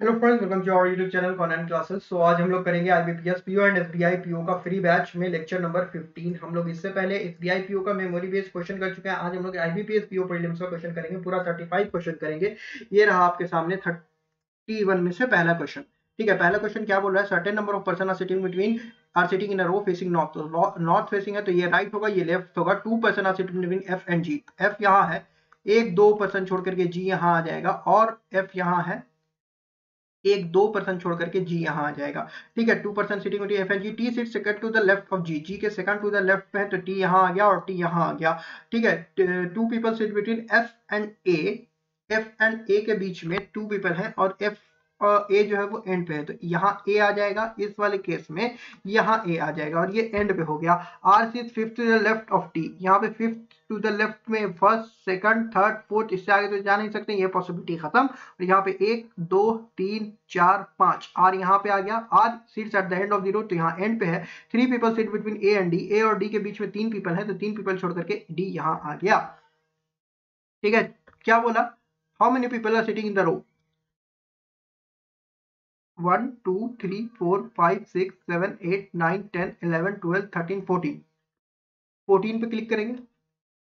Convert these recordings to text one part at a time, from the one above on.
Hello friends, welcome to our YouTube channel convent classes. So आज हम लोग करेंगे IBPS PO and SBI PO का फ्री बैच में लेक्चर नंबर 15। हम लोग इससे पहले एसबीआई पीओ का मेमोरी बेस्ड क्वेश्चन कर चुके हैं। आज हम लोग आईबीपीएस पीओ प्रीलिम्स का क्वेश्चन करेंगे, पूरा 35 क्वेश्चन करेंगे। ये रहा आपके सामने 31 में से पहला क्वेश्चन। ठीक है, पहला क्वेश्चन क्या बोल रहा है? Certain number of person are sitting in a row facing north. तो नॉर्थ फेसिंग है तो ये राइट होगा, ये लेफ्ट होगा। 2 person are sitting between F and G. F यहाँ है, एक दो पर्सन छोड़ करके जी यहाँ आ जाएगा, और एफ यहाँ है, एक दो पर्सन छोड़ करके जी यहाँ आ जाएगा। ठीक है, 2 person sitting with F and G. T seat second to the left of G, G के सेकंड टू द लेफ्ट पे है तो टी यहाँ आ गया और टी यहाँ आ गया। ठीक है, 2 people sit between F and A. F and A के बीच में 2 पीपल हैं और एफ ए जो है वो एंड पे है तो यहाँ ए आ जाएगा। इस वाले केस में यहाँ ए आ जाएगा और ये एंड पे हो गया। R seat fifth to the left of T. यहाँ पे फिफ्थ टू द लेफ्ट में फर्स्ट सेकंड थर्ड फोर्थ, इससे आगे तो जा नहीं सकते, ये पॉसिबिलिटी खत्म। और यहाँ पे 1 2 3 4 5 आर यहाँ पे आ गया। R seats at the end of the road तो यहाँ एंड पे है। 3 people sit between A and D. A और डी के बीच में 3 पीपल है तो 3 पीपल छोड़ करके डी यहाँ आ गया। ठीक है, क्या बोला? How many people are sitting in the row? 1 2 3 4 5 6 7 8 9 10 11 12 13 14। 14 पे क्लिक करेंगे।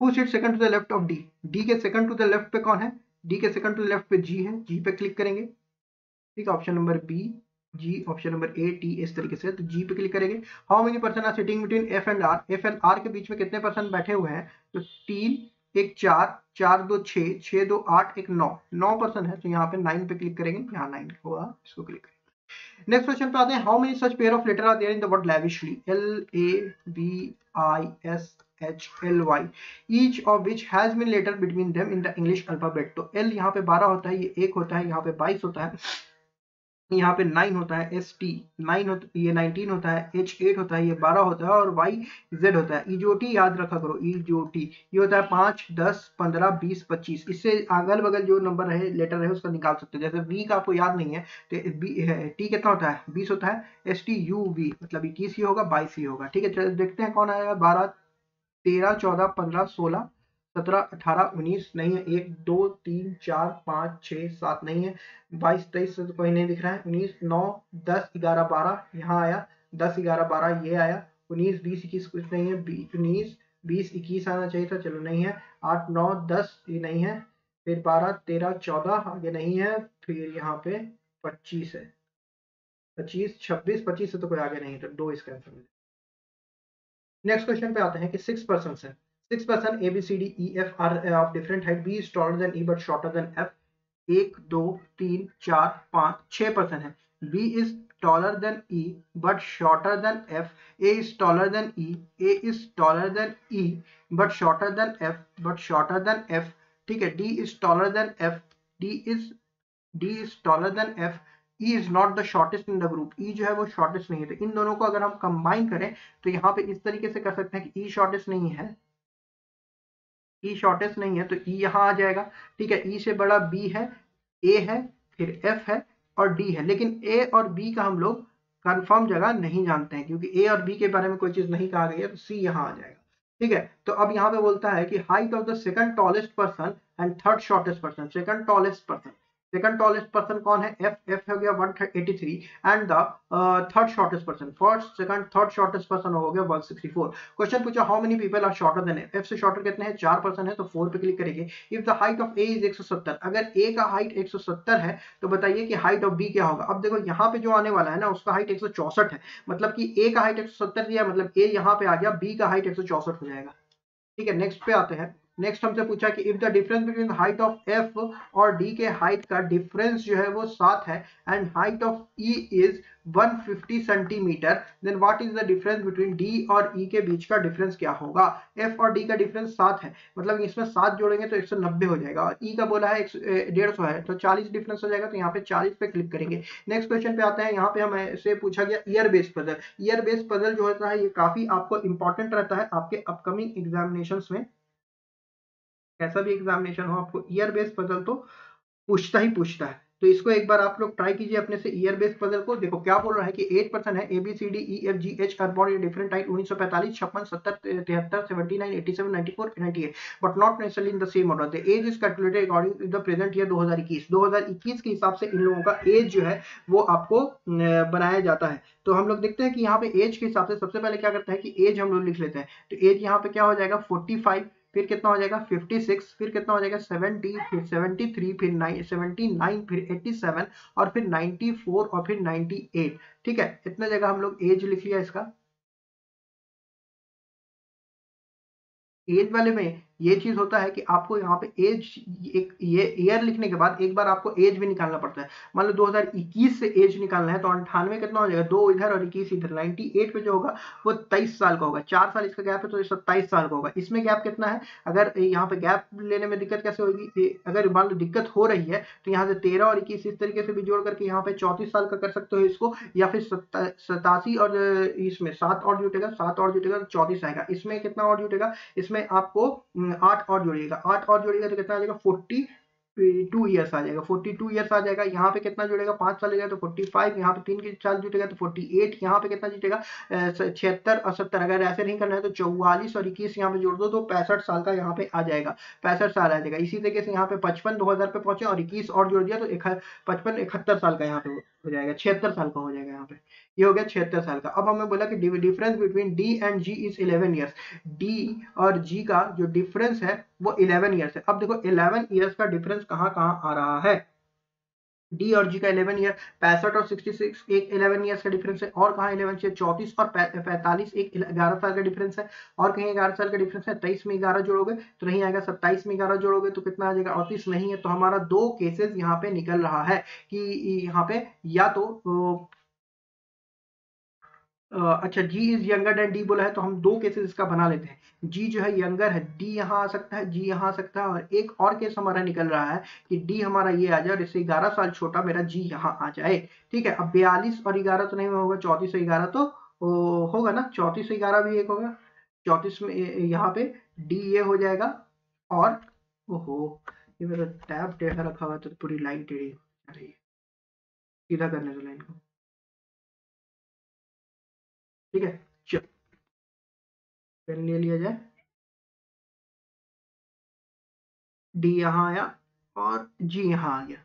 Who sit second to the left of D? D के सेकंड टू द लेफ्ट पे कौन है? डी के सेकंड टू द लेफ्ट पे जी है, जी पे क्लिक करेंगे। ठीक है, option number B G, option number A T, इस तरीके से तो जी पे क्लिक करेंगे। How many person are sitting between F and R? F and R के बीच में कितने पर्सन बैठे हुए हैं? तो 3 एक 4 4 2 6 6 2 8 एक 9 9 पर्सन है तो यहाँ पे 9 पे क्लिक करेंगे। यहाँ 9 होगा, इसको क्लिक करेंगे। नेक्स्ट क्वेश्चन पे आते हैं। How many such pair of letter are there in the word lavishly? L A B I S H L Y, each of which has been letter between them in the English alphabet. तो L यहाँ पे 12 होता है, ये 1 होता है, यहाँ पे 22 होता है, यहाँ पे 9 होता है, एस टी 9 होता है, ये 19 होता है, एच 8 होता है, ये 12 होता है और वाई जेड होता है। ईजोटी याद रखा करो, ईजोटी ये होता है 5 10 15 20 25। इससे अगल बगल जो नंबर रहे लेटर रहे उसका निकाल सकते हैं। जैसे वी का आपको याद नहीं है तो टी कितना होता है? 20 होता है। एस टी यू वी मतलब 21 ही होगा, 22 ही होगा। ठीक है, चलो देखते हैं कौन आएगा। 12 13 14 15 16 17 18 19 नहीं है। 1 2 3 4 5 6 7 नहीं है। 22 23 से तो कोई नहीं दिख रहा है। 19 9 10 11 12 यहाँ आया। 10 11 12 ये आया। 19 20 21 कुछ नहीं है। 19 20 21 आना चाहिए था, चलो नहीं है। 8 9 10 ये नहीं है। फिर 12 13 14 आगे नहीं है। फिर यहाँ पे 25 है। 25 26 25 से तो कोई आगे नहीं है तो 2 इसका आंसर है। नेक्स्ट क्वेश्चन पे आते हैं कि 6 पर्सन है। 6 person A B C D E F are of different height. B is taller than E but shorter than F. 1 2 3 4 5 6 person है। B is taller than E but shorter than F. A is taller than E. A is taller than E but shorter than F, but shorter than F. ठीक है, D is taller than F. D is taller than F. E is not the shortest in the group. E जो है वो shortest नहीं है। तो इन दोनों को अगर हम कंबाइन करें तो यहाँ पे इस तरीके से कर सकते हैं कि ई शॉर्टेस्ट नहीं है। ई शॉर्टेस्ट नहीं है तो ई यहाँ आ जाएगा। ठीक है, ई से बड़ा बी है, ए है, फिर एफ है और डी है। लेकिन ए और बी का हम लोग कंफर्म जगह नहीं जानते हैं क्योंकि ए और बी के बारे में कोई चीज नहीं कहा गई है तो सी यहाँ आ जाएगा। ठीक है, तो अब यहाँ पे बोलता है कि height of the second tallest person and third shortest person. Second tallest person कौन है? एफ हो गया 183 and the third shortest person, first second third shortest person हो गया 164। क्वेश्चन पूछा how many people are shorter than F. F से shorter कितने हैं? 4 पर्सन है तो 4 पे क्लिक करेंगे। If the height of A is 170, अगर ए का हाइट 170 है तो बताइए कि हाइट ऑफ बी क्या होगा। अब देखो यहाँ पे जो आने वाला है ना उसका हाइट 164 है, मतलब कि ए का हाइट 170 दिया, मतलब ए यहाँ पे आ गया, बी का हाइट 164 हो जाएगा। ठीक है, नेक्स्ट पे आते हैं। नेक्स्ट हमसे पूछा कि if the difference between height of F और डी के हाइट का डिफरेंस जो है वो 7 है and height of E is 150 centimetre, then what is the difference between D और ई के बीच का डिफरेंस क्या होगा? एफ और डी का डिफरेंस 7 है, मतलब इसमें 7 जोड़ेंगे तो 190 हो जाएगा और ई का बोला है 150 है तो 40 डिफरेंस हो जाएगा। तो यहाँ पे 40 पे क्लिक करेंगे। नेक्स्ट क्वेश्चन पे आते हैं। यहाँ पे हमें से पूछा गया year based puzzle. Year based puzzle जो होता है ये काफी आपको इंपॉर्टेंट रहता है आपके अपकमिंग एग्जामिनेशंस में। कैसा भी एग्जामिनेशन हो आपको ईयर बेस्ड पजल तो पूछता ही पूछता है। तो इसको एक बार आप लोग ट्राई कीजिए अपने से ईयर बेस्ड पजल को। देखो क्या बोल रहा है कि 8 पर्सन है ABCDEFGH are born in different time 1945, 56, 70, 73, 79, 87, 94, 98 but not necessarily in the same order. The age is calculated according to the present year 2021 के हिसाब से इन लोगों का एज जो है वो आपको बनाया जाता है। तो हम लोग देखते हैं कि यहाँ पे एज के हिसाब से सबसे पहले क्या करते हैं कि एज हम लोग लिख लेते हैं। तो एज यहाँ पे क्या हो जाएगा 45, फिर कितना हो जाएगा 56, फिर कितना हो जाएगा 70, फिर 73, फिर 79, फिर 87 और फिर 94 और फिर 98। ठीक है, इतने जगह हम लोग एज लिख लिया इसका। एज वाले में ये चीज होता है कि आपको यहाँ पे एज एक ये ईयर लिखने के बाद एक बार आपको एज भी निकालना पड़ता है। मान लो 2021 से एज निकालना है तो 98 कितना हो जाएगा, 2 इधर और 21 इधर, 98 पे जो होगा वो 23 साल का होगा। 4 साल इसका गैप है तो 27 साल का होगा। इसमें गैप कितना है, अगर यहाँ पे गैप लेने में दिक्कत कैसे होगी, अगर मान लो दिक्कत हो रही है तो यहाँ से 13 और 21 इस तरीके से भी जोड़ करके यहाँ पे 34 साल का कर सकते हो इसको, या फिर 87 और इसमें 7 और जुटेगा, 7 और जुटेगा तो 34 आएगा। इसमें कितना और जुटेगा, इसमें आपको 8 और जोड़िएगा, 8 और जोड़िएगा तो कितना आ जाएगा 42 ईयर्स आ जाएगा, 42 ईयर्स आ जाएगा। यहाँ पे कितना जुड़ेगा 5 साल लगेगा तो 45, यहाँ पे 3 के साल जुटेगा तो 48, यहाँ पे कितना जुटेगा 76 और 70। अगर ऐसे नहीं करना है तो 44 और 21 यहाँ पे जोड़ दो तो 65 साल का यहाँ पे आ जाएगा, 65 साल आ जाएगा। इसी तरीके से यहाँ पे 55 2000 पे पहुंचे और 21 और जोड़ दिया तो 55 71 साल का यहाँ पे हो जाएगा, 76 साल का हो जाएगा यहाँ पे। ये हो गया 76 साल का। अब हमें बोला कि difference between D and G is 11 years. D और जी का जो डिफरेंस है वो 11 ईयर्स है। अब देखो 11 ईयर्स का डिफरेंस कहाँ कहाँ आ रहा है, डी और जी का 11 ईयर, 65 और 66 एक 11 ईयर्स का डिफरेंस है, और कहाँ 11 से 34 और 45 एक 11 साल का डिफरेंस है, और कहीं 11 साल का डिफरेंस है। 23 में 11 जोड़ोगे तो नहीं आएगा, 27 में 11 जोड़ोगे तो कितना आ जाएगा 38 नहीं है। तो हमारा दो केसेस यहाँ पे निकल रहा है कि यहाँ पे या तो अच्छा जी इज यंगर देन डी बोला है तो हम दो केसेस इसका बना लेते हैं। जी जो है यंगर है, डी यहाँ आ सकता है, जी यहाँ आ सकता है, और एक और केस हमारा निकल रहा है कि डी हमारा ये आ जाए और इससे 11 साल छोटा मेरा जी यहाँ आ जाए। ठीक है, अब 42 और 11 तो नहीं होगा, 34 और 11 तो होगा ना, 34 और 11 भी एक होगा, 34 में यहाँ पे डी ये हो जाएगा। और ओहो ये मेरा टैब टेढ़ा रखा हुआ है तो पूरी लाइन टेढ़ी आ रही है, सीधा करने दो लाइन को। ठीक है, चलो पेन ले लिया जाए, डी यहाँ आया और जी यहाँ आ गया।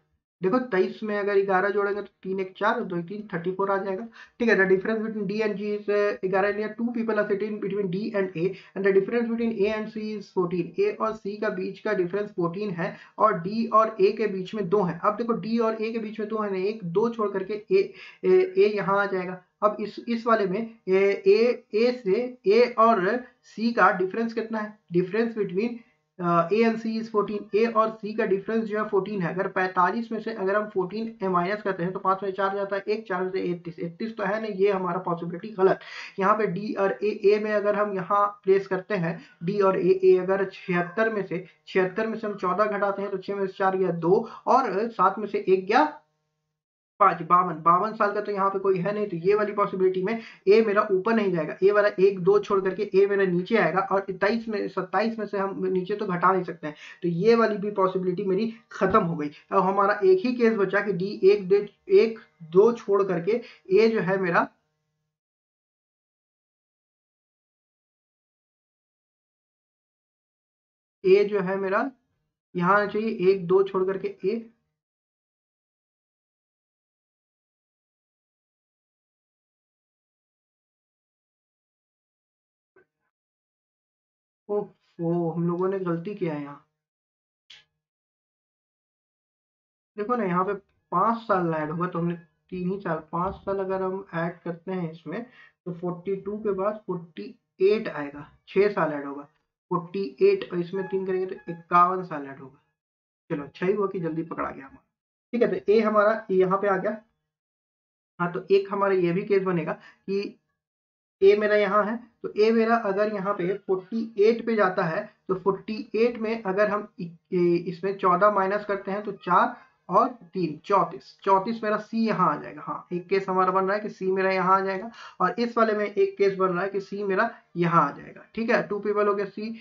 देखो 23 में अगर 11 जोड़ेंगे तो 3 1 4 2 3 34 आ जाएगा। ठीक है, the difference between D and G is 11 लिया, two people are sitting between D and A and the difference between A and C is 14। A और सी का बीच का डिफरेंस 14 है और डी और ए के बीच में 2 है। अब देखो डी और ए के बीच में 2 है ना, एक 2 छोड़ करके ए यहाँ आ जाएगा। अब इस वाले में ए से ए और सी का डिफरेंस कितना है, difference between A and C is 14। A और सी का डिफरेंस जो है 14 है। अगर 45 में से अगर हम 14 माइनस करते हैं तो 5 में 4 जाता है, 1 4 में से 31, 31 तो है नहीं, ये हमारा पॉसिबिलिटी गलत। यहाँ पे डी और ए में अगर हम यहाँ प्लेस करते हैं डी और ए अगर 76 में से 14 घटाते हैं तो 6 में से 4 गया 2 और 7 में से 1 गया 5, 52 साल का तो यहाँ पे कोई है नहीं। तो ये वाली पॉसिबिलिटी में ए मेरा ऊपर नहीं जाएगा, ए वाला 1 2 छोड़ करके ए मेरा नीचे आएगा, और 27 में से हम नीचे तो घटा नहीं सकते हैं, तो ये वाली भी पॉसिबिलिटी मेरी खत्म हो गई। अब हमारा एक ही केस बचा कि डी 1 2 छोड़ करके ए जो है मेरा ए जो है मेरा यहाँ आना चाहिए, 1 2 छोड़ करके ए। ओ हम लोगों ने गलती किया है यहाँ। देखो ना यहाँ पे 5 साल ऐड होगा तो हमने 3 ही साल, 5 साल अगर हम ऐड करते हैं इसमें तो 42 के बाद 48 आएगा, 6 साल ऐड होगा 48 और इसमें 3 करेंगे तो 51 साल ऐड होगा। चलो अच्छा ही हुआ कि जल्दी पकड़ा गया हमारा। ठीक है, तो ए हमारा यहाँ पे आ गया। हाँ तो एक हमारा ये भी केस बनेगा कि ए मेरा यहाँ है तो ए मेरा अगर यहाँ पे 48 पे जाता है तो 48 में अगर हम इसमें 14 माइनस करते हैं तो 4 और 3 34 मेरा सी यहाँ आ जाएगा। हाँ एक केस हमारा बन रहा है कि सी मेरा यहाँ आ जाएगा, और इस वाले में एक केस बन रहा है कि सी मेरा यहाँ आ जाएगा। ठीक है, 2 पीपल हो गया, सी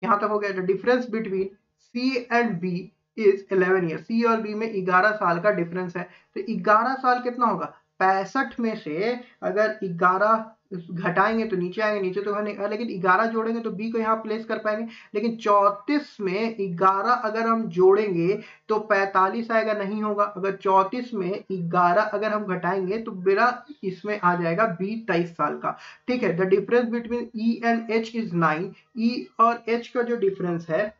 यहाँ तक हो गया। The difference between C and B is 11 year. C और बी में 11 साल का डिफरेंस है, तो 11 साल कितना होगा, 65 में से अगर 11 घटाएंगे तो नीचे आएंगे, नीचे तो नहीं, लेकिन 11 जोड़ेंगे तो बी को यहाँ प्लेस कर पाएंगे। लेकिन 34 में 11 अगर हम जोड़ेंगे तो 45 आएगा, नहीं होगा। अगर 34 में 11 अगर हम घटाएंगे तो मेरा इसमें आ जाएगा बी 23 साल का। ठीक है, the difference between E and H is 9। ई और एच का जो डिफरेंस है,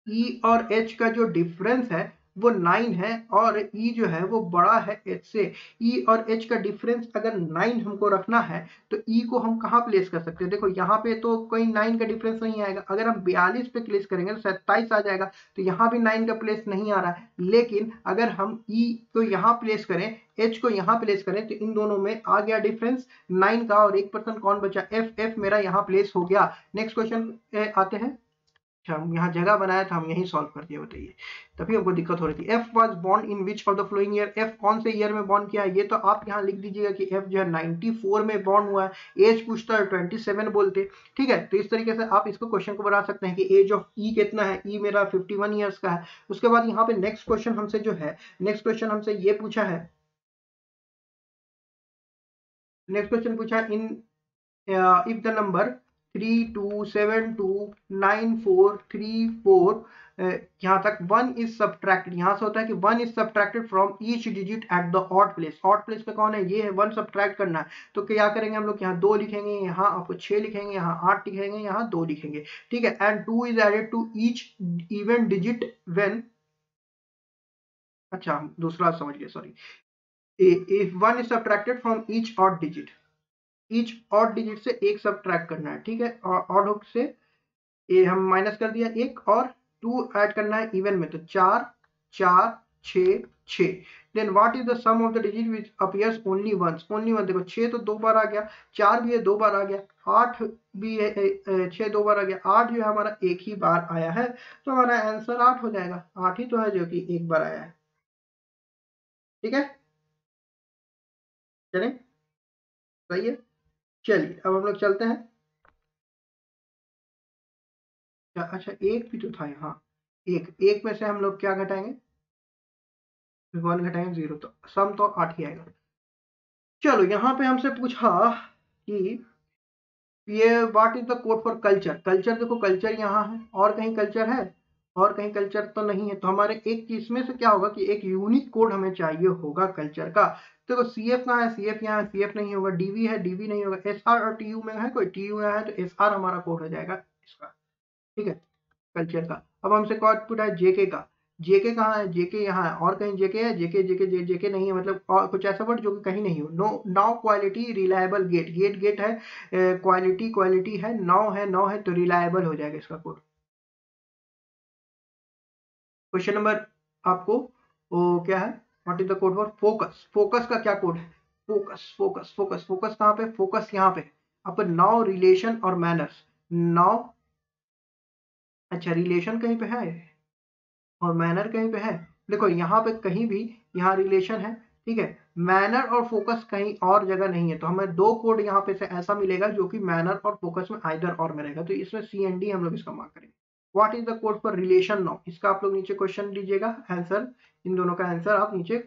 ई और एच का जो डिफरेंस है वो 9 है, और ई जो है वो बड़ा है एच से। ई और एच का डिफरेंस अगर 9 हमको रखना है तो ई को हम कहाँ प्लेस कर सकते हैं, देखो यहाँ पे तो कोई 9 का डिफरेंस नहीं आएगा। अगर हम 42 पे प्लेस करेंगे तो 27 आ जाएगा, तो यहाँ भी 9 का प्लेस नहीं आ रहा है। लेकिन अगर हम ई को यहाँ प्लेस करें, एच को यहाँ प्लेस करें, तो इन दोनों में आ गया डिफरेंस 9 का, और 1% कौन बचा, एफ। एफ मेरा यहाँ प्लेस हो गया। नेक्स्ट क्वेश्चन आते हैं। हम यहाँ जगह बनाया था, हम यही सॉल्व कर दिया, बताइए। तभी हमको दिक्कत हो रही थी। F was born in which of the flowing year. F कौन से ईयर में बॉर्न किया है, ये तो आप यहाँ लिख दीजिएगा कि एफ जो है 94 में बॉर्न हुआ है। एज पूछता है 27 बोलते, ठीक है। तो इस तरीके से आप इसको क्वेश्चन को बना सकते हैं कि एज ऑफ ई कितना है। ई मेरा 51 ईयर्स का है। उसके बाद यहाँ पे नेक्स्ट क्वेश्चन हमसे जो है, नेक्स्ट क्वेश्चन हमसे ये पूछा है, नेक्स्ट क्वेश्चन पूछा इन इफ द नंबर 32729434 यहाँ तक 1 इज सब्ट्रैक्टेड, यहाँ से होता है कि 1 is subtracted from each digit at the odd place. Odd place पे कौन है, ये है। 1 सब्ट्रैक्ट करना है तो क्या करेंगे हम लोग, यहाँ 2 लिखेंगे, यहाँ आपको 6 लिखेंगे, यहाँ 8 लिखेंगे, यहाँ 2 लिखेंगे, ठीक है। And 2 is added to each even digit when, अच्छा दूसरा समझ गए, sorry. If 1 is subtracted from each odd digit, each odd digit से एक सब्ट्रैक्ट करना है, ठीक है। ऑड होप से ये हम माइनस कर दिया एक, और 2 ऐड करना है इवन में, तो 4 4 6 6। Then what is the sum of the digit which appears only once. Only one, देखो 6 तो 2 बार आ गया, 4 भी है 2 बार आ गया, 8 भी है 6 2 बार आ गया, 8 जो है हमारा एक ही बार आया है, तो हमारा आंसर 8 हो जाएगा। 8 ही तो है जो कि एक बार आया है, ठीक है। चलें, सही है। चलिए अब हम लोग चलते हैं। अच्छा एक भी तो था यहाँ, एक एक में से हम लोग क्या घटाएंगे, 1 घटाएंगे 0, तो सम तो 8 ही आएगा। चलो यहाँ पे हमसे पूछा कि ये what is the code for culture. Culture देखो, कल्चर यहाँ है, और कहीं कल्चर है, और कहीं कल्चर तो नहीं है। तो हमारे एक चीज में से क्या होगा कि एक यूनिक कोड हमें चाहिए होगा कल्चर का। देखो सी एफ कहाँ है, सी एफ यहाँ है, सी एफ नहीं होगा। डीवी है, डीवी नहीं होगा। एस आर और टी यू में है कोई, टी यू यहाँ है, तो एस आर हमारा कोड हो जाएगा इसका, ठीक है, कल्चर का। अब हमसे कॉड पूछा है जेके का। जेके कहाँ है, जेके यहाँ है, और कहीं जेके है, जेके जेके जेके नहीं है, मतलब और कुछ ऐसा वर्ड जो कि कहीं नहीं हो। No, now quality reliable get, get get है, क्वालिटी क्वालिटी है, नाउ है, नाउ है, तो रिलायबल हो जाएगा इसका कोड। क्वेश्चन नंबर आपको वो क्या है, what is the code for focus. Focus का क्या कोड है, फोकस फोकस फोकस फोकस कहाँ पे, फोकस यहाँ पे आपको नाउ रिलेशन और मैनर्स। नाउ, अच्छा रिलेशन कहीं पे है और मैनर कहीं पे है। देखो यहाँ पे कहीं भी, यहाँ रिलेशन है, ठीक है। मैनर और फोकस कहीं और जगह नहीं है, तो हमें दो कोड यहाँ पे से ऐसा मिलेगा जो कि मैनर और फोकस में आइदर और में रहेगा, तो इसमें सी एंड डी हम लोग इसका मार्क करेंगे। What is the code for relation now, इसका आप लोग नीचे क्वेश्चन दीजिएगा, आंसर इन दोनों का आंसर आप नीचे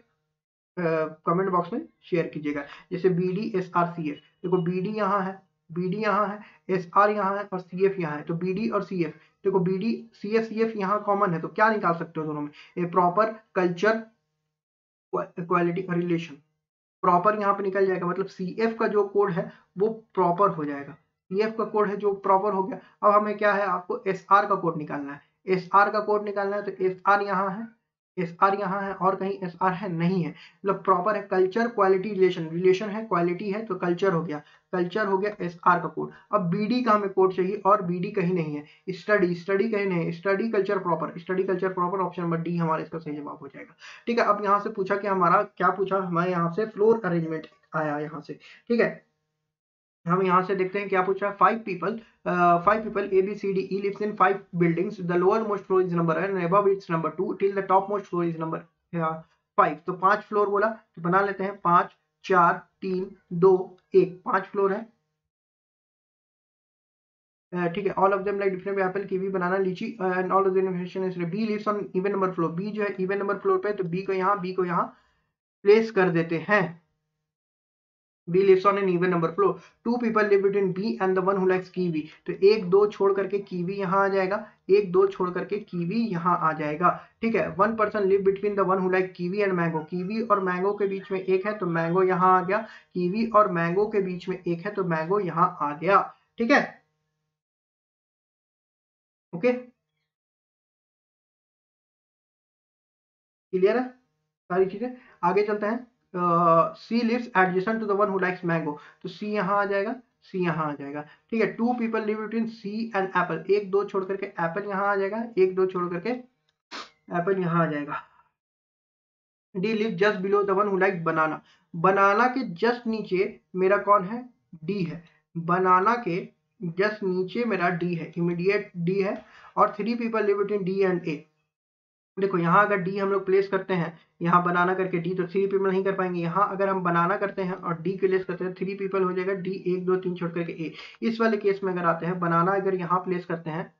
कमेंट बॉक्स में शेयर कीजिएगा। जैसे B D S R C F, देखो बी डी यहाँ है, बी डी यहाँ है, एस आर यहाँ है, और सी एफ यहाँ है, तो बी डी और सी एफ, देखो बी डी सी एफ यहाँ कॉमन है, तो क्या निकाल सकते हो दोनों में, a proper culture quality relation. Proper यहाँ पे निकल जाएगा, मतलब सी एफ का जो कोड है वो प्रॉपर हो जाएगा। सी एफ का कोड है जो प्रॉपर हो गया। अब हमें क्या है, आपको एस आर का कोड निकालना है। एस आर का कोड निकालना है, तो एस आर यहाँ है, एस आर यहाँ है, और कहीं एस आर है नहीं है, मतलब प्रॉपर है। कल्चर क्वालिटी रिलेशन, रिलेशन है क्वालिटी है, तो कल्चर हो गया, कल्चर हो गया एस आर का कोड। अब बी डी का हमें कोड चाहिए, और बी डी कहीं नहीं है। स्टडी, स्टडी कहीं नहीं है, study culture proper, study culture proper, option number D हमारा इसका सही जवाब हो जाएगा, ठीक है। अब यहाँ से पूछा कि हमारा क्या पूछा, हमारे यहाँ से फ्लोर अरेंजमेंट आया यहाँ से, ठीक है। हम यहाँ से देखते हैं क्या पूछ रहा है। Five people A B C D E lives in 5 buildings, the lower most floor is number and above it's number 2 till the top most floor is number 5। तो 5 फ्लोर बोला, तो बना लेते हैं 5 4 3 2 1, 5 फ्लोर है। ठीक है, all of them like different apple, kiwi, banana, lychee and all of them is B lives on even number floor, B जो है इवन नंबर फ्लोर पे, तो बी को यहाँ प्लेस कर देते हैं। B lives on an even number floor. Two people live between B and the one who likes kiwi. तो एक दो छोड़ करके कीवी यहाँ आ जाएगा, एक दो छोड़ करके कीवी यहाँ आ जाएगा। ठीक है, one person live between the one who like kiwi and mango, kiwi और मैंगो के बीच में एक है तो मैंगो यहाँ आ गया, कीवी और मैंगो के बीच में एक है तो मैंगो यहाँ आ गया। ठीक है, ओके, क्लियर है सारी चीजें। आगे चलते हैं। C lives adjacent to the one who likes mango, तो सी यहाँ आ जाएगा, सी यहाँ आ जाएगा। ठीक है, two people live between C and apple, एक दो छोड़ करके एप्पल यहाँ आ जाएगा, एक दो छोड़ करके एप्पल यहाँ आ जाएगा। D live just below the one who like banana, banana के जस्ट नीचे मेरा कौन है, डी है, बनाना के जस्ट नीचे मेरा डी है, इमीडिएट डी है। और three people live between D and A, देखो यहाँ अगर डी हम लोग प्लेस करते हैं, यहाँ बनाना करके डी, तो थ्री पीपल नहीं कर पाएंगे। यहाँ अगर हम बनाना करते हैं और डी प्लेस करते हैं, थ्री पीपल हो जाएगा, डी एक दो तीन छोड़ करके ए। इस वाले केस में अगर आते हैं, बनाना अगर यहाँ प्लेस करते हैं,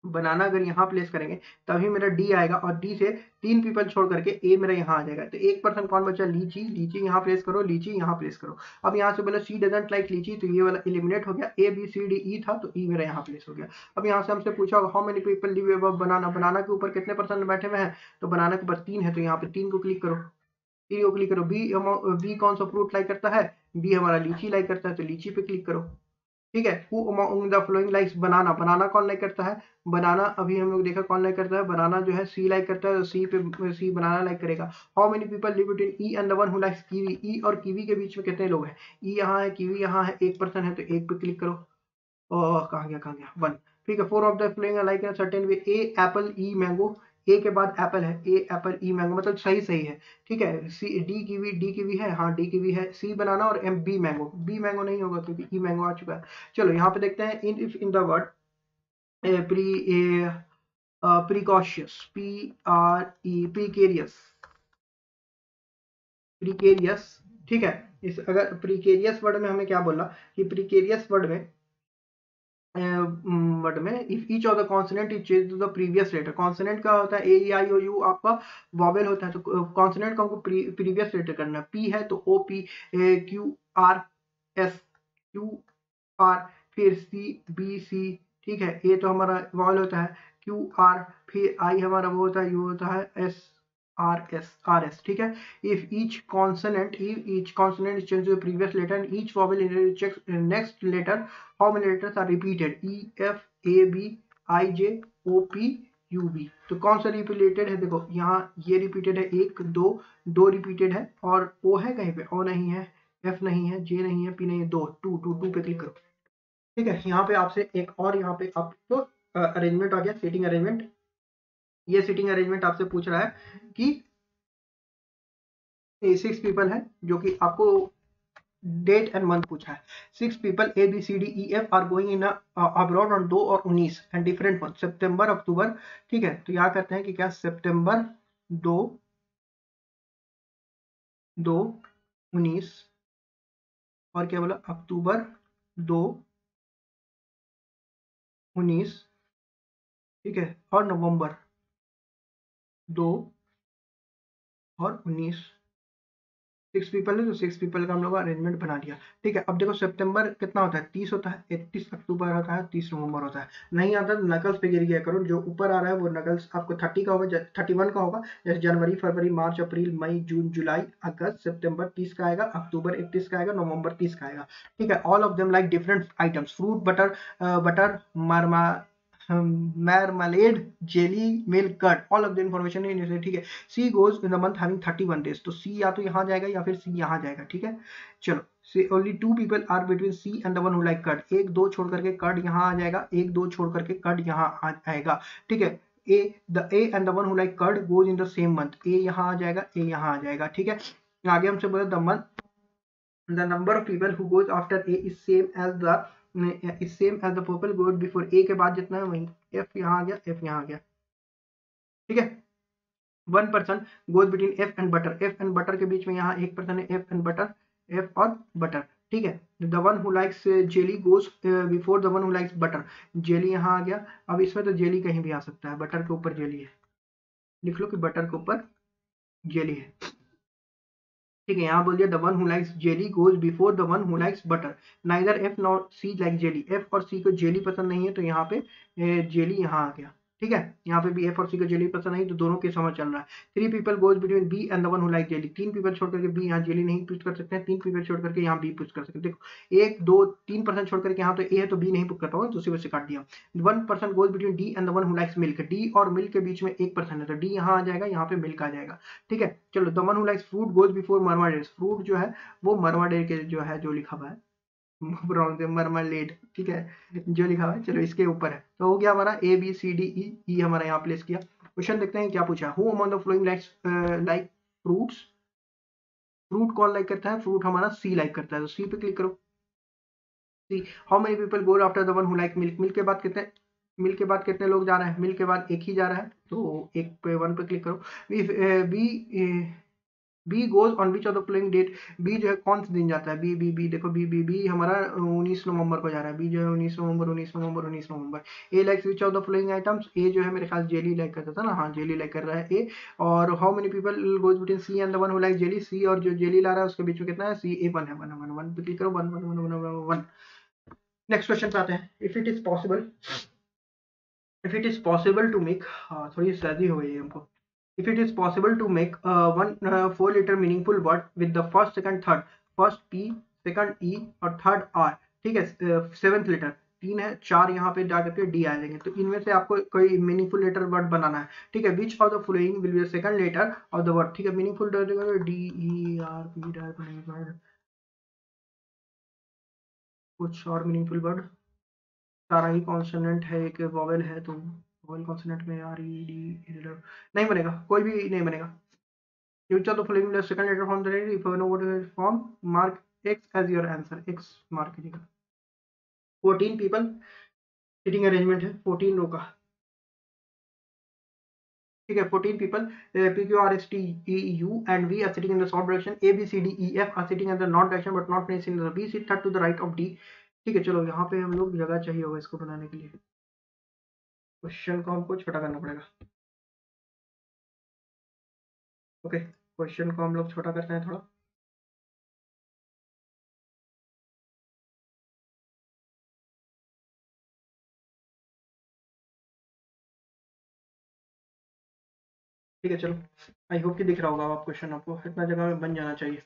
बनाना अगर यहाँ प्लेस करेंगे तभी मेरा डी आएगा, और डी से तीन पीपल छोड़ करके ए मेरा यहाँ आ जाएगा। तो एक पर्सन कौन बचा, लीची, लीची यहाँ प्लेस करो, लीची यहाँ प्लेस करो। अब यहाँ से बोला सी डजंट लाइक लीची, तो ये वाला एलिमिनेट हो गया, ए बी सी डी ई था तो ई मेरा यहाँ प्लेस हो गया। अब यहाँ से हमसे पूछा how many people live above banana, banana के ऊपर कितने पर्सन बैठे हुए हैं, तो बनाना के ऊपर तीन है, तो यहाँ पे तीन को क्लिक करो, तीन को क्लिक करो। बी कौन सा फ्रूट लाइक करता है, बी हमारा लीची लाइक करता है, तो लीची पे क्लिक करो। ठीक है, who among the following likes banana, banana कौन लाइक करता है, बनाना अभी हम लोग देखा कौन लाइक करता है, बनाना जो है सी लाइक करता है, तो सी पे सी बनाना लाइक करेगा। How many people live between E and the one who likes kiwi, E और कीवी के बीच में कितने लोग हैं, ई यहाँ है, कीवी यहाँ है, एक पर्सन है, तो एक पे क्लिक करो। कहाँ गया वन। ठीक है, four of the following like in certain way, A apple E mango, A के बाद एप्पल है, ए एप्पल ई मैंगो, मतलब सही सही है। ठीक है, सी डी कीवी है, हाँ डी कीवी है, सी बनाना और M B mango, B mango नहीं होगा क्योंकि ई मैंगो आ चुका है। चलो यहाँ पे देखते हैं, in if in the word precocious, P R E, precarious, precarious. ठीक है, इस अगर प्रिकेरियस वर्ड में हमें क्या बोला कि प्रिकेरियस वर्ड में if each of the consonant is change to the previous letter, consonant का होता है ए ई आई ओ यू, आपका वॉवेल होता है, तो कॉन्सोनेंट का हमको प्रीवियस लेटर करना है। पी है तो O P, Q R S, Q R, फिर सी बी सी। ठीक है, ए तो हमारा वॉवेल होता है, क्यू आर, फिर आई हमारा वो होता है, यू होता है एस आर एस। ठीक है, if each consonant is changed to the previous letter and each vowel checks next letter, how many letters are repeated, e f a b i j o p u v। तो कौन सा repeated है, देखो यहाँ ये repeated है, एक दो, दो रिपीटेड है, और ओ है कहीं पे, ओ नहीं है, एफ नहीं है, जे नहीं है, पी नहीं है, दो, टू टू टू पे क्लिक करो। ठीक है, यहाँ पे आपसे एक और यहाँ पे आपको अरेंजमेंट आ गया, सीटिंग अरेंजमेंट। ये सीटिंग अरेंजमेंट आपसे पूछ रहा है कि 6 पीपल है, जो कि आपको डेट एंड मंथ पूछा है। 6 people A B C D E F are going in abroad on 2 और 19 and different month, September October. ठीक है, तो यहाँ करते हैं कि क्या, सितंबर 2 19, और क्या बोला, अक्टूबर 2 19। ठीक है, और नवंबर 2 और 19। 6 पीपल है तो 6 पीपल का हम लोग अरेंजमेंट बना दिया। ठीक है, अब देखो सितंबर कितना होता है, 30 होता है, 31 अक्टूबर होता है, 30 नवंबर होता है। नहीं आता तो नकल्स पे गिर गया करो, जो ऊपर आ रहा है वो नकल्स आपको 30 का होगा, 31 का होगा, जैसे जनवरी फरवरी मार्च अप्रैल मई जून जुलाई अगस्त सितंबर 30 का आएगा, अक्टूबर 31 का आएगा, नवंबर 30 का आएगा। ठीक है, all of them like different items, fruit, butter marmalade, jelly, milk, curd, all of the information in it। ठीक है, C goes in the month having 31 days, तो C या तो यहाँ जाएगा या फिर C यहाँ जाएगा। ठीक है, चलो, से only 2 people are between C and the one who like curd, एक दो छोड़ करके कर्ड यहाँ आ जाएगा, एक दो छोड़ करके कर्ड यहाँ आ जाएगा। ठीक है, A and the one who like curd goes in the same month, A यहाँ आ जाएगा, A यहाँ आ जाएगा। ठीक है, आगे हमसे बोला the number of people who goes after A is same as the purple goes before, A के बाद जितना है वही, F यहाँ आ गया, F यहाँ आ गया। ठीक है, one person goes between F and butter, F and butter के बीच में यहाँ एक पर्सन है, F एंड बटर, F और बटर। ठीक है। The one who likes jelly goes before the one who likes butter. Jelly यहाँ आ गया। अब इसमें तो जेली कहीं भी आ सकता है, बटर के ऊपर जेली है, लिख लो कि बटर के ऊपर जेली है। ठीक है, यहाँ बोल दिया the one who likes jelly goes before the one who likes butter. Neither F nor C like jelly. F और सी को जेली पसंद नहीं है, तो यहाँ पे जेली यहाँ आ गया। ठीक है, यहाँ पे भी एफ और सी को जेली पसंद नहीं, तो दोनों के समझ चल रहा है। 3 people goes between B and the one who like jelly. 3 people छोड़ करके बी यहाँ जेली नहीं पुश कर सकते हैं, 3 पीपल छोड़ करके यहाँ बी पुश कर सकते हैं। देखो 1 2 3% छोड़ करके यहाँ तो ए है, तो बी नहीं पुश कर पाऊंगा, तो उसी वजह से काट दिया। 1% goes between D and the one who likes milk. D और मिल्क के बीच में 1% है, तो डी यहाँ आ जाएगा, यहाँ पे मिल्क आ जाएगा। ठीक है, चलो the one who likes fruit goes before marmalade. Fruit जो है वो मरमाडेड के जो है, जो लिखा हुआ है मरमलेड, ठीक है, जो लिखा हुआ है, चलो इसके ऊपर है। तो हो गया हमारा ए बी सी डी ई, ई हमारा यहाँ प्लेस किया। क्वेश्चन देखते हैं क्या पूछा। Who among the flowing likes like fruits. Fruit कौन लाइक करता है, फ्रूट हमारा सी लाइक करता है, तो सी पे क्लिक करो। C. How many people go after the one who like milk. Milk के बाद कितने, मिल्क के बाद कितने लोग जा रहे हैं, मिल्क के बाद एक ही जा रहा है, तो एक पे 1 पे क्लिक करो। B B goes on which of the flowing date. B जो है कौन से दिन जाता है, बी बी बी देखो, बी बी बी हमारा 19 नवंबर को जा रहा है। बी जो है 19 नवंबर 19 नवंबर 19 नवंबर। A likes which of the following items. A जो है मेरे ख्याल जेली लाइक करता था ना, हाँ जेली लाइक कर रहा है ए। और how many people goes between C and the one who like jelly. C और जो जेली ला रहा है उसके बीच में कितना है, सी ए 1 है, 1 1 1 पे क्लिक करो, 1 1 1 1 1 1। नेक्स्ट क्वेश्चन पे आते हैं। If it is possible, if it is possible to make, थोड़ी सर्दी हो गई है हमको। If it is possible to make one 4-letter meaningful word with the first, second, third, first P, second E और third R, ठीक है, 7th letter 3 है, 4 यहाँ पे जा करके D आ जाएंगे। तो इनमें से आपको कोई मीनिंगफुल लेटर वर्ड बनाना है। ठीक है, which of the following will be the second letter of the word. ठीक है, meaningful D E R P, कुछ और मीनिंगफुल वर्ड, सारा ही कॉन्सोनेंट है, एक वॉवेल है, तो वॉवेल कॉन्सोनेंट में आर ई डी नहीं बनेगा, कोई भी नहीं बनेगा। Which of the following the second letter from the letter, if you know what is form, mark X as your answer, X mark कीजिएगा। 14 people sitting arrangement है, 14 रो का। ठीक है, 14 people, P Q R S T E U and V are sitting in the south direction, A B C D E F are sitting in the north direction but not facing the B, sit third to the right of D। ठीक है, चलो यहाँ पे हम लोग जगह चाहिए होगा इसको बनाने के लिए, क्वेश्चन को हमको छोटा करना पड़ेगा। ओके, क्वेश्चन को हम लोग छोटा करते हैं थोड़ा। ठीक है, चलो आई होप कि दिख रहा होगा आप क्वेश्चन, आपको इतना जगह में बन जाना चाहिए।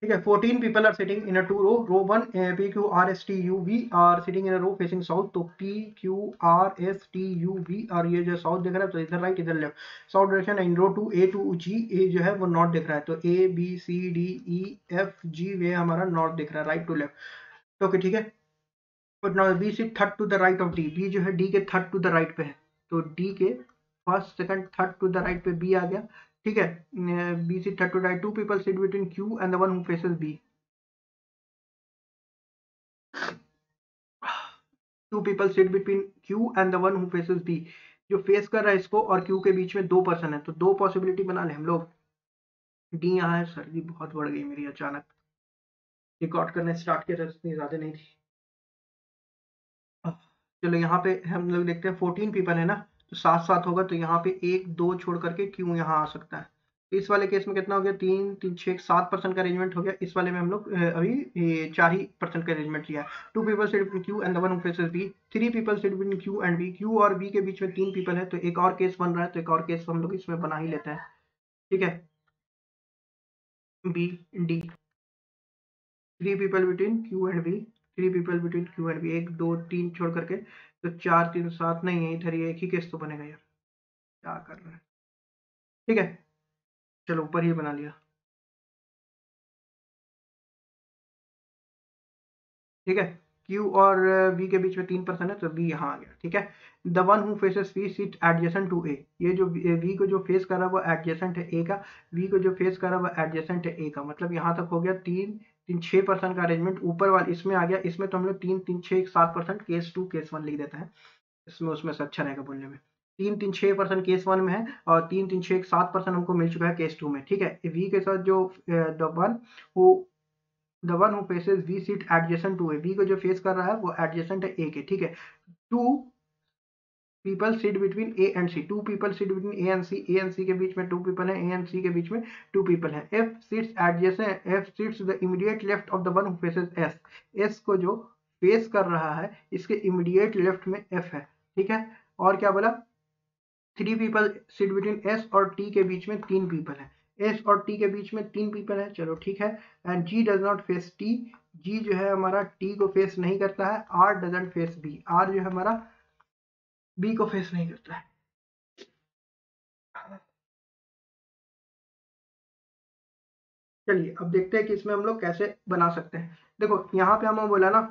ठीक है, 14 people are sitting in a 2 row, row 1 P Q R S T U V are sitting in a row facing south, तो P Q R S T U V और ये जो साउथ दिख रहा है, तो इधर राइट इधर left, south direction. In row 2 A to G, A जो है वो नॉर्थ दिख रहा है, तो A B C D E F G वे हमारा नॉर्थ दिख रहा है, राइट टू लेफ्ट। ओके, ठीक है, but now B sit third to the right of D। B जो है D के थर्ड टू द राइट पे है, तो D के first second third to the right पे B आ गया। ठीक है, B sit third to right. 2 people sit between Q and the one who faces B। 2 people sit between Q and the one who faces B। जो face कर रहा है इसको और Q के बीच में 2 पर्सन है, तो 2 पॉसिबिलिटी बना ले हम लोग। D यहाँ है, सर्दी बहुत बढ़ गई मेरी अचानक, रिकॉर्ड करने स्टार्ट किया था, इतनी ज्यादा नहीं थी। चलो यहाँ पे हम लोग देखते हैं 14 पीपल है ना, तो साथ साथ होगा, तो यहाँ पे 1 2 छोड़ करके Q यहाँ आ सकता है। तो इस वाले केस में कितना हो गया, 3 3 6 7% का अरेंजमेंट हो गया। इस वाले में हम लोग अभी 4 ही % का अरेंजमेंट लिया है। 2 people sit between Q and the one who faces B। 3 people sit between Q and B। Q और B के बीच में 3 पीपल है, तो एक और केस बन रहा है, तो एक और केस हम लोग इसमें बना ही लेते हैं। ठीक है, B D। 3 people between Q and B। 3 people between Q and B, 1 2 3 छोड़ करके, तो 4 3 7 नहीं है इधर, ये एक ही केस तो बनेगा यार, क्या कर रहे हैं। ठीक है, चलो ऊपर ही बना लिया। ठीक है, Q और B के बीच में 3% है, तो B यहाँ आ गया। ठीक है, the one who faces B sit adjacent to A। ये जो V को जो फेस कर रहा है वो एडजेसेंट है A का, V को जो फेस कर रहा है वो एडजेसेंट है A का, मतलब यहाँ तक हो गया 3 3 6% का अरेंजमेंट। ऊपर वाले इसमें आ गया, इसमें तो हम लोग 3 3 6 7% केस 2 केस 1 लिख देते हैं, इसमें उसमें से अच्छा रहेगा बोलने में। 3 3 6% केस 1 में है, और 3 3 6 7% हमको मिल चुका है केस 2 में। ठीक है, V के साथ जो the one who the one who faces B seat adjacent to A, B को जो फेस कर रहा है वो एडजेसेंट है ए के, ठीक है। Two people seat between A and C, two people seat between A and C, A and C के बीच में टू पीपल है, ए एंड सी के बीच में टू पीपल है। F seats adjacent, F seats the immediate left of the one who faces S, S को जो फेस कर रहा है इसके इमीडिएट लेफ्ट में एफ है, ठीक है। और क्या बोला, three people seat between S और टी के बीच में तीन पीपल है, एस और टी के बीच में तीन पीपल है, चलो ठीक है। And G does not face T, G जो है हमारा टी को फेस नहीं करता है। R doesn't face B, R जो है हमारा बी को फेस नहीं करता है। चलिए अब देखते हैं कि इसमें हम लोग कैसे बना सकते हैं। देखो यहाँ पे हमें बोला ना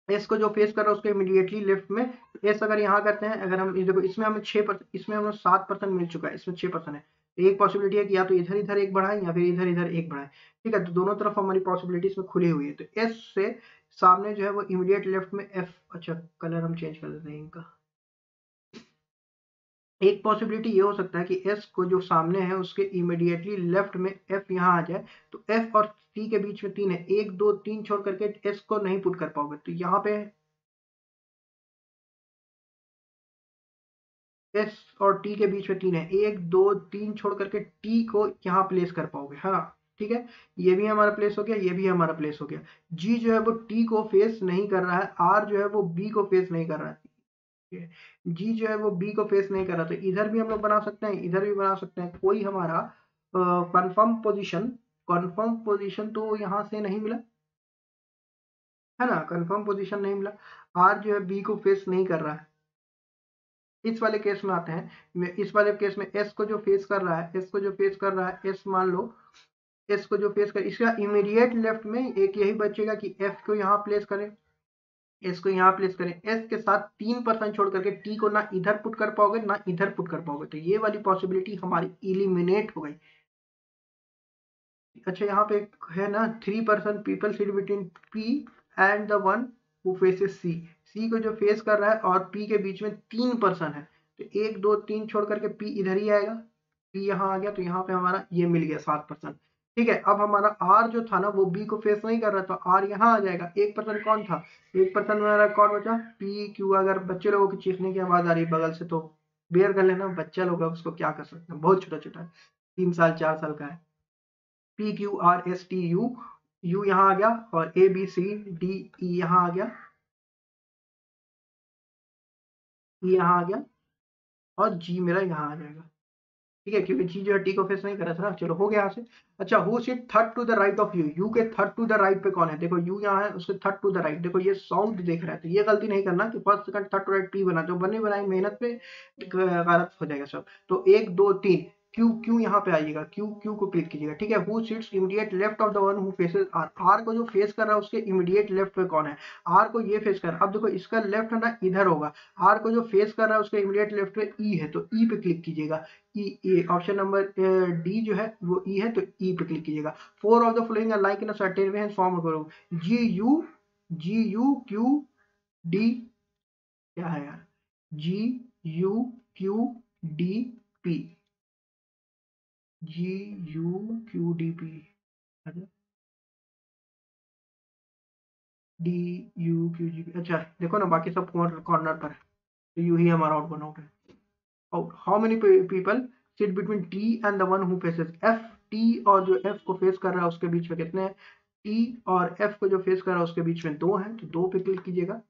एस को जो फेस कर रहा है उसके इमीडिएटली लेफ्ट में एस, अगर यहाँ करते हैं, अगर हम देखो इसमें हमें 6%, इसमें हमें 7% मिल चुका है, इसमें 6% है। तो एक पॉसिबिलिटी है कि या तो इधर इधर एक बढ़ाए या फिर इधर इधर एक बढ़ाए, ठीक है। तो दोनों तरफ हमारी पॉसिबिलिटी इसमें खुली हुई है। तो एस से सामने जो है वो इमीडिएट लेफ्ट में एफ, अच्छा कलर हम चेंज कर देते हैं इनका। एक पॉसिबिलिटी ये हो सकता है कि एस को जो सामने है उसके इमीडिएटली लेफ्ट में एफ यहाँ आ जाए। तो एफ और टी के बीच में तीन है, एक दो तीन छोड़ करके एस को नहीं पुट कर पाओगे, तो यहाँ पे एस और टी के बीच में तीन है, एक दो तीन छोड़ करके टी को यहाँ प्लेस कर पाओगे, है ना, ठीक है। ये भी हमारा प्लेस हो गया, ये भी हमारा प्लेस हो गया। जी जो है वो टी को फेस नहीं कर रहा है, आर जो है वो बी को फेस नहीं कर रहा है, जी जो है वो बी को फेस नहीं कर रहा। तो इधर भी हम लोग बना सकते हैं, इधर भी बना सकते हैं। कोई हमारा कंफर्म पोजीशन तो यहाँ से नहीं मिला, है ना, कंफर्म पोजीशन नहीं मिला। आर जो है बी को फेस नहीं कर रहा है। इस वाले केस में आते हैं, इस वाले केस में एस को जो फेस कर रहा है, एस को जो फेस कर रहा है, एस मान लो एस को जो फेस कर, इसका इमीडिएट लेफ्ट में एक यही बचेगा कि एफ को यहाँ प्लेस करें, एस को यहाँ प्लेस करें। एस के साथ 3% छोड़ करके टी को ना इधर पुट कर पाओगे ना इधर पुट कर पाओगे, तो ये वाली पॉसिबिलिटी हमारी इलिमिनेट हो गई। अच्छा यहाँ पे एक है ना, 3% people seat between P and the one who faces C, C को जो फेस कर रहा है और पी के बीच में 3% है। तो एक दो तीन छोड़ करके पी इधर ही आएगा, पी यहाँ आ गया, तो यहाँ पे हमारा ये मिल गया 7%, ठीक है। अब हमारा आर जो था ना वो बी को फेस नहीं कर रहा, तो आर यहाँ आ जाएगा। 1% कौन था, 1% हमारा कौन बचा, पी क्यू। अगर बच्चे लोगों की चीखने की आवाज आ रही है बगल से तो बेयर कर लेना, बच्चा लोग है उसको क्या कर सकते हैं, बहुत छोटा छोटा है, 3 साल 4 साल का है। P Q R S T U, you यहाँ आ गया, और ए बी सी डी ई यहाँ आ गया, ई यहाँ आ गया, और जी मेरा यहाँ आ जाएगा, ठीक है, क्योंकि जी जो है टी को फेस नहीं कर रहा था ना। चलो हो गया यहाँ से। अच्छा who sit third to the right of U, U के थर्ड टू द राइट पे कौन है, देखो यू यहाँ है, उसके थर्ड टू द राइट, देखो ये साउथ देख रहा है, तो ये गलती नहीं करना कि first second third to right P बना, जो बने बनाई मेहनत पे गलत हो जाएगा सब। तो 1 2 3 क्यू, क्यू यहाँ पे आइएगा, क्यू, क्यू को क्लिक कीजिएगा, ठीक है। Who sits immediate left of the one who faces R, R को जो फेस कर रहा है उसके इमीडिएट लेफ्ट पे कौन है, आर को ये फेस कर रहा है। अब देखो इसका लेफ्ट है ना इधर होगा, आर को जो फेस कर रहा है उसके इमीडिएट लेफ्ट पे ई है, तो ई पे क्लिक कीजिएगा। ई, ऑप्शन नंबर डी जो है वो ई है, तो ई पे क्लिक कीजिएगा। 4 of the following are like in a certain way and form करो, जी यू क्यू डी, क्या है यार, G U Q D P, G U Q D P, D U Q G P. अच्छा देखो ना बाकी सब कॉर्नर पर है, तो यू ही हमारा आउटपुट आउट है। और how many people sit between T and the one who faces F, T और जो एफ को फेस कर रहा है उसके बीच में कितने हैं, टी और एफ को जो फेस कर रहा है उसके बीच में 2 हैं, तो 2 पे क्लिक कीजिएगा,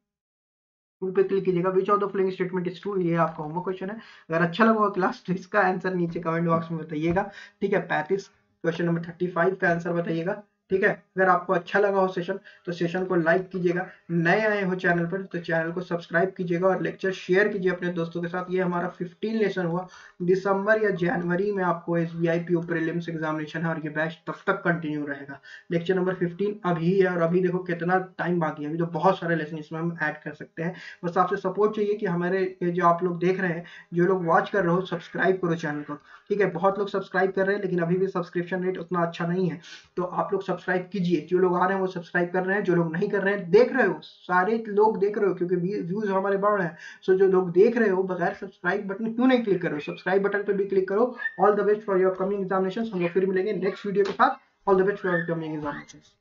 2 पे क्लिक कीजिएगा। विच of the following statement is true, ये आपका होमवर्क क्वेश्चन है। अगर अच्छा लगा होगा क्लास तो इसका आंसर नीचे कमेंट बॉक्स में बताइएगा, ठीक है। 35 क्वेश्चन नंबर 35 का आंसर बताइएगा, ठीक है। अगर आपको अच्छा लगा हो सेशन तो सेशन को लाइक कीजिएगा, नए आए हो चैनल पर तो चैनल को सब्सक्राइब कीजिएगा और लेक्चर शेयर कीजिए अपने दोस्तों के साथ। ये हमारा 15 लेसन हुआ, दिसंबर या जनवरी में आपको SBI PO प्रीलिम्स एग्जामिनेशन है और ये बैच तब तक कंटिन्यू रहेगा। लेक्चर नंबर 15 अभी है, और अभी देखो कितना टाइम बाकी है, अभी तो बहुत सारे लेसन इसमें हम ऐड कर सकते हैं। बस आपसे सपोर्ट चाहिए कि हमारे जो आप लोग देख रहे हैं, जो लोग वॉच कर रहे हो, सब्सक्राइब करो चैनल को, ठीक है। बहुत लोग सब्सक्राइब कर रहे हैं लेकिन अभी भी सब्सक्रिप्शन रेट उतना अच्छा नहीं है, तो आप लोग सब्सक्राइब कीजिए। जो लोग आ रहे हैं वो सब्सक्राइब कर रहे हैं, जो लोग नहीं कर रहे हैं, देख रहे हो, सारे लोग देख रहे हो क्योंकि व्यूज हमारे बढ़ रहे हैं। सो जो लोग देख रहे हो बगैर सब्सक्राइब बटन क्यों नहीं क्लिक करो, सब्सक्राइब बटन पर भी क्लिक करो। All the best for your upcoming examinations, हम लोग फिर मिलेंगे नेक्स्ट वीडियो के साथ। All the best for your upcoming examinations.